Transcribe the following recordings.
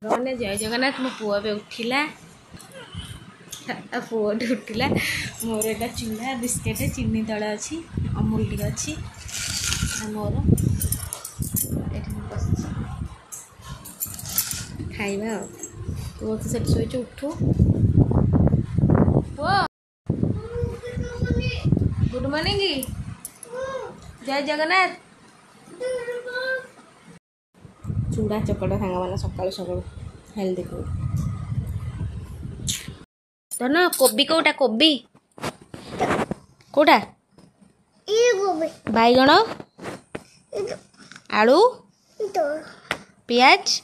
मैंने जय जगन्नाथ मो पुआ भी उठिला पुआ उठिला मोर एटा चूल्हा बिस्केट चीनी तले अच्छी अमूल टी अच्छी मोर खाइबा पुआ तो सब सोच उठू पुआ गुड मॉर्निंग जय जगन्नाथ चूड़ा चकड़ा सांग मैंने सकाल सकाल हेल्दी फूड धन कोबी कोटा कोबी कोटा बैगण आलू पियाज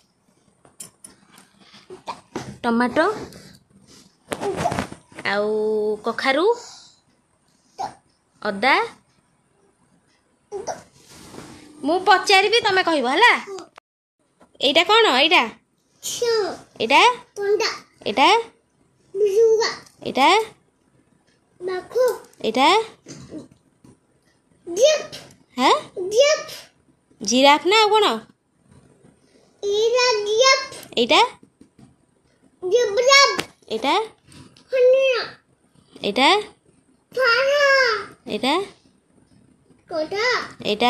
टमाटो आउ कखारू अदा मु पचारि तमे कहब है এইটা কোন এইটা এটা এটা এটা এটা হ্যাঁ জিরাফ না কোন এইটা এটা এটা এটা এটা এটা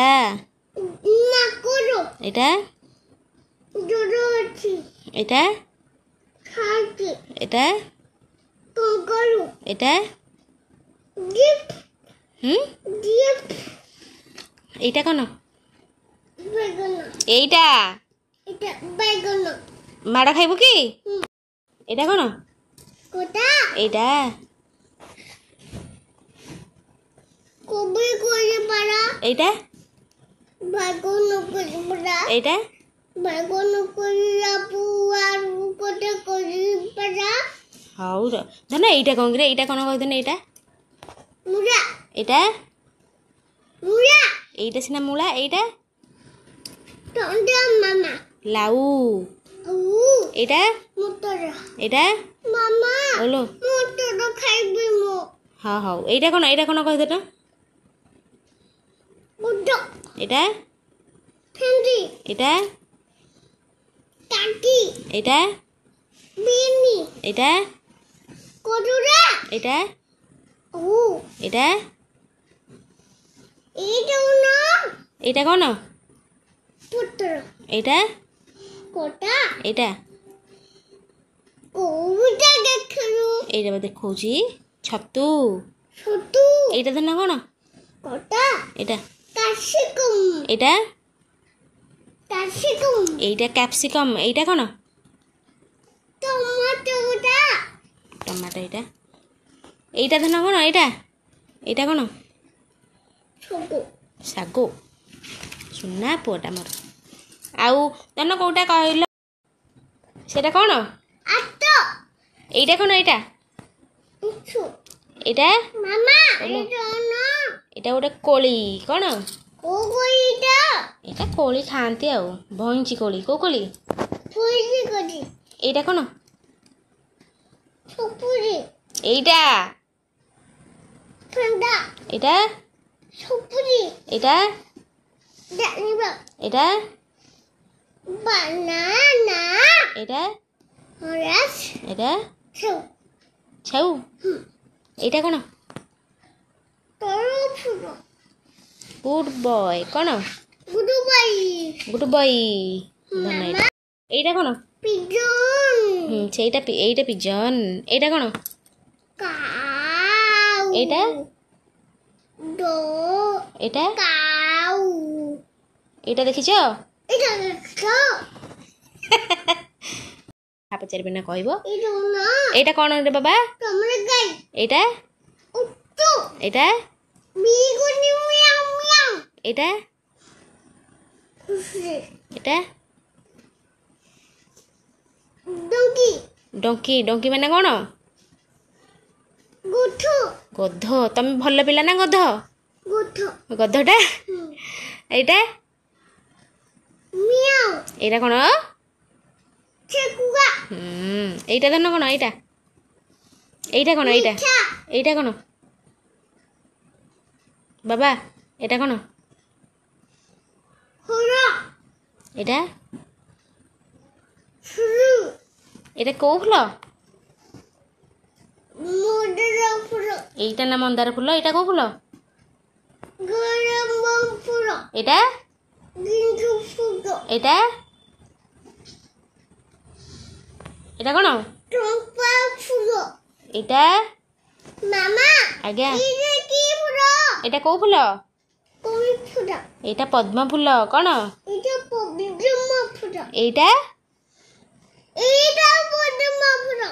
এটা এটা এটা এইটা কোন এইটা মাড়া খাইব কি এটা কোন এইটা এইটা এইটা हाउ धन एटा कौन रे एटा कौन कह देन एटा एटा एटा सिना मूला एटा लाउ एटा एटा बोलो हाँ हाँ एटा कौन कह देन एटा एटा এটা এটা এটা এটা এটা কোন এটা এটা এইটা দেখছি ছতু এইটা ধর না কোন এটা এটা এইটা ক্যাপসিকাম এইটা কোন টমাটো এইটা এইটা ধর কোন এইটা এইটা কোন শাগ সুনা পুଅଟା ମୋର ଆଉ ଧନ କୋଉଟା କହିଲ সেটা কোন এইটা কোন এইটা এইটা এটা ଗୋଟେ କୋଳି কোন এটা কোଳି খাଆନ୍ତି ଆଉ ଭଇଁଚି କୋଳି କୋଉ କୋଳି এইটা কোন এইটা এটা এটা এটা এটা এটা ছাউ এইটা কোন গুড বয় কোন গুড বয় এইটা কোন সেইটা এইটা পিজন এইটা কোন এইটা এটা এইটা দেখিছ পচারিবে না কইব এইটা কোন রে বাবা এইটা এইটা এটা এটা ডঙ্কি ডঙ্কি মানে কোন গধ তুমি ভাল পিলা না গধ গধটা এইটা এইটা কোন এইটা ধর কোন এইটা এইটা কোন এইটা এইটা কোন বাবা এটা কোন এটা এটা কোউ ফুল? মন্দার ফুল। এইটা না মন্দার ফুল? এটা কোউ ফুল? গরম ফুল। এটা গেন্দু ফুল। এটা এটা কোন? চম্পা ফুল। এটা মামা আজ্ঞা এটা কি ফুল? এটা কোউ ফুল? কোই ফুল। এটা পদ্ম ফুল। কোন? এটা পদ্ম ফুল। এইটা এটা পদ্ম ফুল।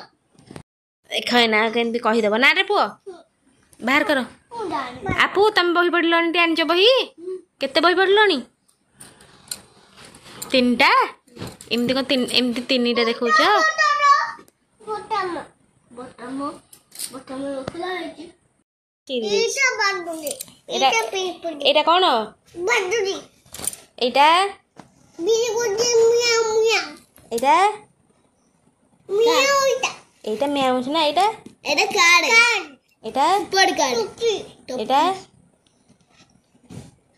ଦେଖ ନା କେମିତି କହିଦେବ ନା ରେ ପୁଅ ବାହାର କର। ଆପୁ ତମେ ବହି ପଢ଼ିଲଣି ଟି ଆଣିଛ ବହି? କେତେ ବହି ପଢ଼ିଲଣି? 3ଟା? ଏମିତି କଣ ଏମିତି 3ଟା ଦେଖଉଛ? ବୋଟାମ ବୋଟାମ ବୋଟାମ ରଖିଲା ହେଇଛି। ଚିରି ଏଇଟା ବାନ୍ଦୁଲି। ଏଇଟା ଏଇଟା ପେପର। ଏଇଟା କଣ? ବାନ୍ଦୁଲି। ଏଇଟା ବିରି ଗୋଟେ ମିଆ ମିଆ। ଏଇଟା ମିଆ ওইটা। এইটা ম্যাউস না? এটা এটা কার্ড। এটা পড় কার্ড। এটা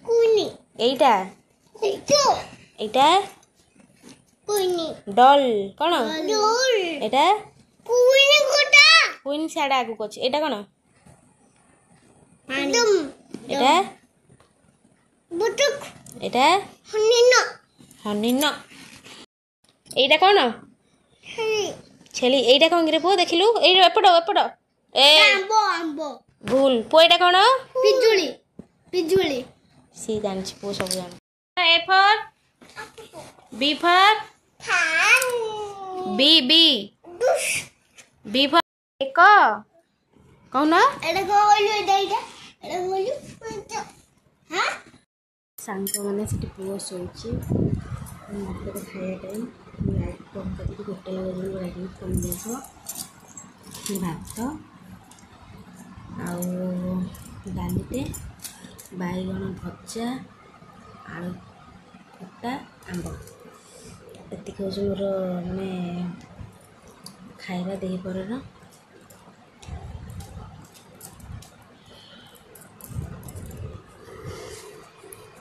কুনি। এইটা এইটা এইটা কুনি। ডল কোন? ডোল। এটা কুনি কোটা। কুইন সাড়ে আগুক ଅଛି। এটা কোন? একদম। এটা বটক। এটা হনিন। হনিন। এইটা কোন? হরি। ଛେଳି। এইটা কোন রে পুଅ ଦେଖିଲୁ? ଏଇ ଏପଟ ଏପଟ ଏ ଆମ୍ବ ଆମ୍ବ। ଭୁଲ। ପୁଅ ଏଇଟା କୋନ? ପିଜୁଳି ପିଜୁଳି। ସିଏ ଜାଣିଛି ପୁଅ ସବୁ ଜାଣିଛି। ଏ ଫର୍ ବି ଫର୍ ଫାନ। ବି ବି ଦୁସ୍। ବି ଫର୍ ଏକ କହୁନ? ଏଟା କହିଲୁ ଏଟା ଏଟା ଏଟା କହିଲୁ ଏଟା। ହାଁ ସାଙ୍ଗମାନେ ସେଠି ପୁଅ ଶୋଇଛି। ମୋତେ ଖାଇବା ଟାଇମ୍ ଲାଇଟ୍ କମ୍ କରିକି 1 ବଜେ ଲାଇଟ୍ କମିଯାଇଥିବ। ଭାତ ଆଉ ଡାଲିଟେ ବାଇଗଣ ଭଜା ଆଳୁ ଖଟା ଆମ୍ବ ଏତିକି ହେଉଛି ମୋର ମାନେ ଖାଇବା ଦେଇପରର।